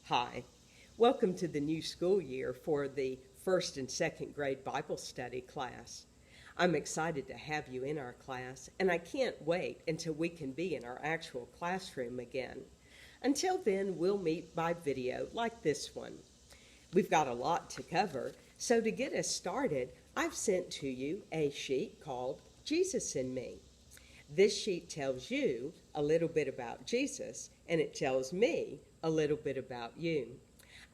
Hi, welcome to the new school year for the first and second grade Bible study class. I'm excited to have you in our class, and I can't wait until we can be in our actual classroom again. Until then, we'll meet by video like this one. We've got a lot to cover, so to get us started, I've sent to you a sheet called Jesus in Me. This sheet tells you a little bit about Jesus, and it tells me a little bit about you.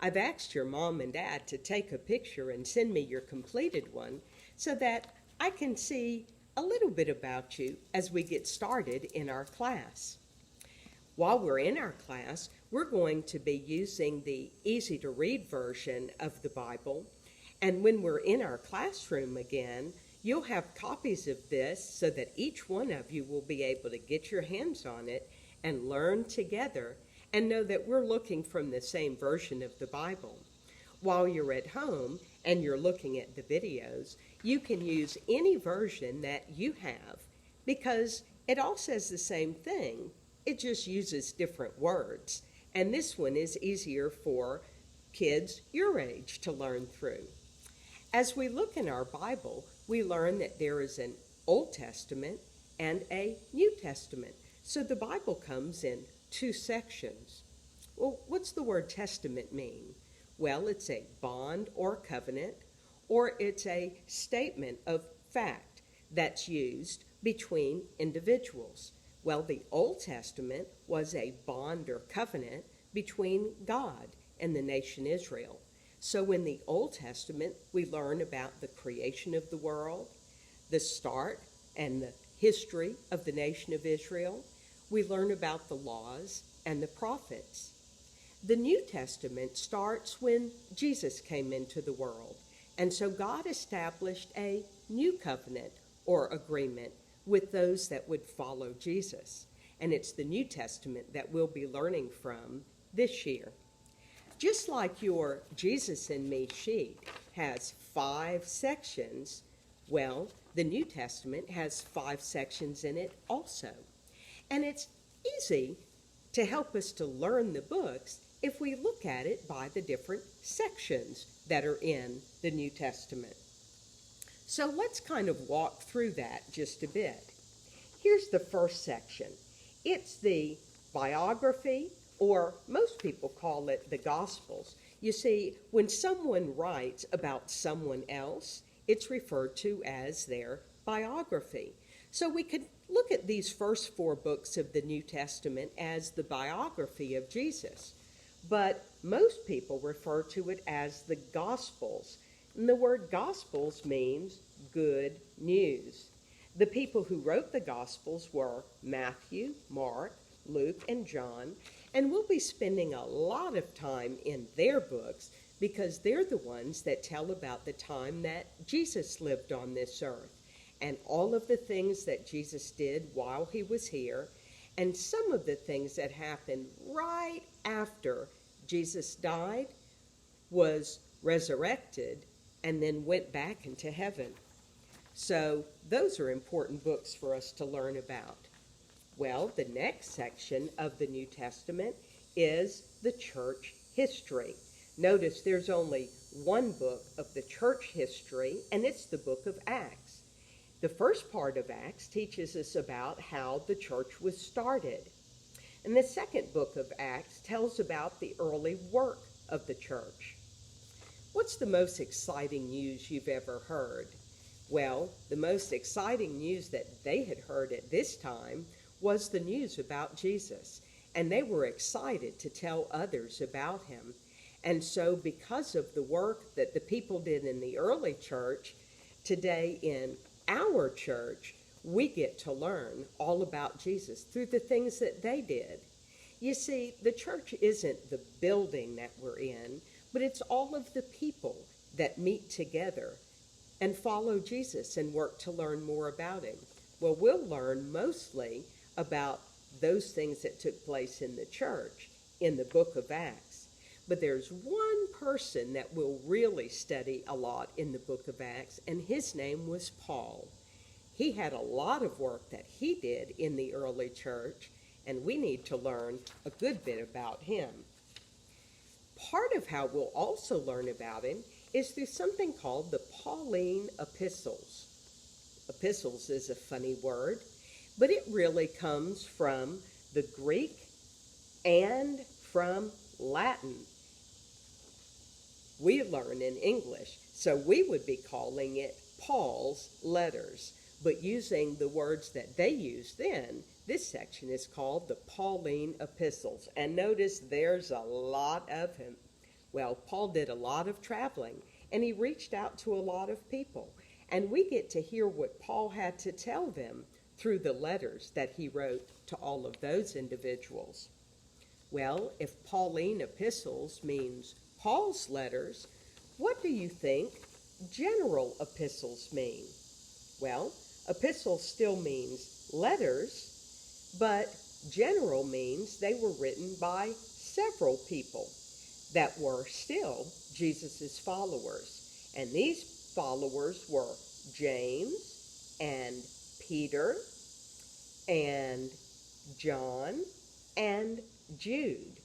I've asked your mom and dad to take a picture and send me your completed one so that I can see a little bit about you as we get started in our class. While we're in our class, we're going to be using the easy to read version of the Bible. And when we're in our classroom again, you'll have copies of this so that each one of you will be able to get your hands on it and learn together and know that we're looking from the same version of the Bible. While you're at home and you're looking at the videos, you can use any version that you have because it all says the same thing. It just uses different words. And this one is easier for kids your age to learn through. As we look in our Bible, we learn that there is an Old Testament and a New Testament. So the Bible comes in two sections. Well, what's the word testament mean? Well, it's a bond or covenant, or it's a statement of fact that's used between individuals. Well, the Old Testament was a bond or covenant between God and the nation Israel. So in the Old Testament, we learn about the creation of the world, the start and the history of the nation of Israel. We learn about the laws and the prophets. The New Testament starts when Jesus came into the world. And so God established a new covenant or agreement with those that would follow Jesus. And it's the New Testament that we'll be learning from this year. Just like your Jesus in Me sheet has 5 sections, well, the New Testament has 5 sections in it also. And it's easy to help us to learn the books if we look at it by the different sections that are in the New Testament. So let's kind of walk through that just a bit. Here's the first section. It's the biography, or most people call it the Gospels. You see, when someone writes about someone else, it's referred to as their biography. So we could look at these first 4 books of the New Testament as the biography of Jesus. But most people refer to it as the Gospels. And the word Gospels means good news. The people who wrote the Gospels were Matthew, Mark, Luke, and John, and we'll be spending a lot of time in their books because they're the ones that tell about the time that Jesus lived on this earth and all of the things that Jesus did while he was here and some of the things that happened right after Jesus died, was resurrected, and then went back into heaven. So those are important books for us to learn about. Well, the next section of the New Testament is the church history. Notice there's only one book of the church history, and it's the book of Acts. The first part of Acts teaches us about how the church was started. And the second book of Acts tells about the early work of the church. What's the most exciting news you've ever heard? Well, the most exciting news that they had heard at this time was the news about Jesus, and they were excited to tell others about him. And so because of the work that the people did in the early church, today in our church, we get to learn all about Jesus through the things that they did. You see, the church isn't the building that we're in, but it's all of the people that meet together and follow Jesus and work to learn more about him. Well, we'll learn mostly about those things that took place in the church in the book of Acts. But there's one person that we'll really study a lot in the book of Acts, and his name was Paul. He had a lot of work that he did in the early church, and we need to learn a good bit about him. Part of how we'll also learn about him is through something called the Pauline epistles. Epistles is a funny word, but it really comes from the Greek and from Latin. We learn in English, so we would be calling it Paul's letters, but using the words that they used then, this section is called the Pauline epistles. And notice there's a lot of him. Well, Paul did a lot of traveling, and he reached out to a lot of people. And we get to hear what Paul had to tell them through the letters that he wrote to all of those individuals. Well, if Pauline epistles means Paul's letters, what do you think general epistles mean? Well, epistles still means letters, but general means they were written by several people that were still Jesus' followers. And these followers were James and Peter and John and Jude.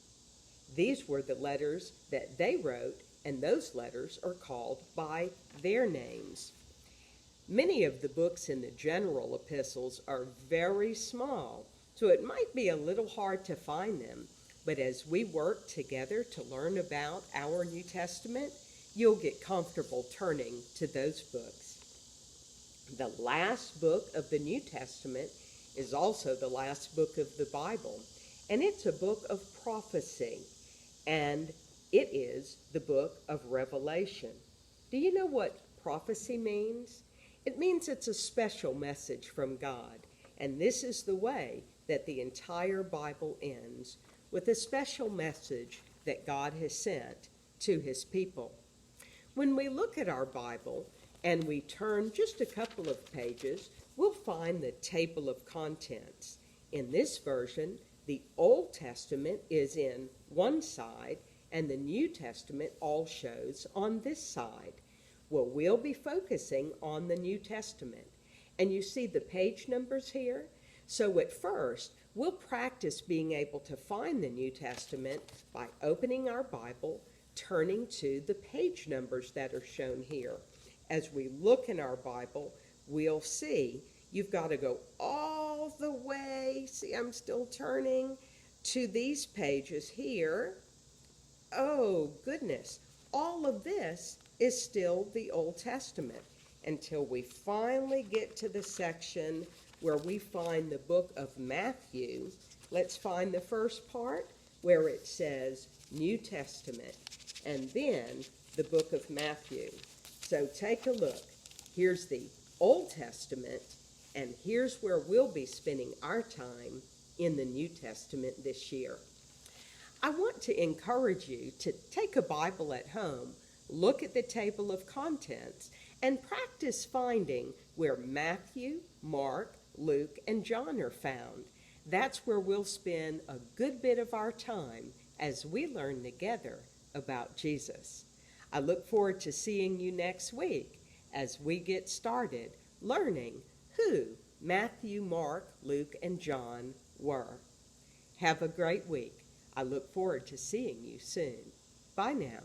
These were the letters that they wrote, and those letters are called by their names. Many of the books in the general epistles are very small, so it might be a little hard to find them. But as we work together to learn about our New Testament, you'll get comfortable turning to those books. The last book of the New Testament is also the last book of the Bible, and it's a book of prophecy, and it is the book of Revelation. Do you know what prophecy means? It means it's a special message from God, and this is the way that the entire Bible ends, with a special message that God has sent to his people. When we look at our Bible and we turn just a couple of pages, we'll find the table of contents. In this version, the Old Testament is in one side, and the New Testament all shows on this side. Well, we'll be focusing on the New Testament. And you see the page numbers here? So at first, we'll practice being able to find the New Testament by opening our Bible, turning to the page numbers that are shown here. As we look in our Bible, we'll see you've got to go all the way, see I'm still turning, to these pages here. Oh, goodness. All of this is still the Old Testament until we finally get to the section where we find the book of Matthew. Let's find the first part where it says New Testament, and then the book of Matthew. So take a look. Here's the Old Testament, and here's where we'll be spending our time in the New Testament this year. I want to encourage you to take a Bible at home, look at the table of contents, and practice finding where Matthew, Mark, Luke, and John are found. That's where we'll spend a good bit of our time as we learn together about Jesus. I look forward to seeing you next week as we get started learning who Matthew, Mark, Luke, and John were. Have a great week. I look forward to seeing you soon. Bye now.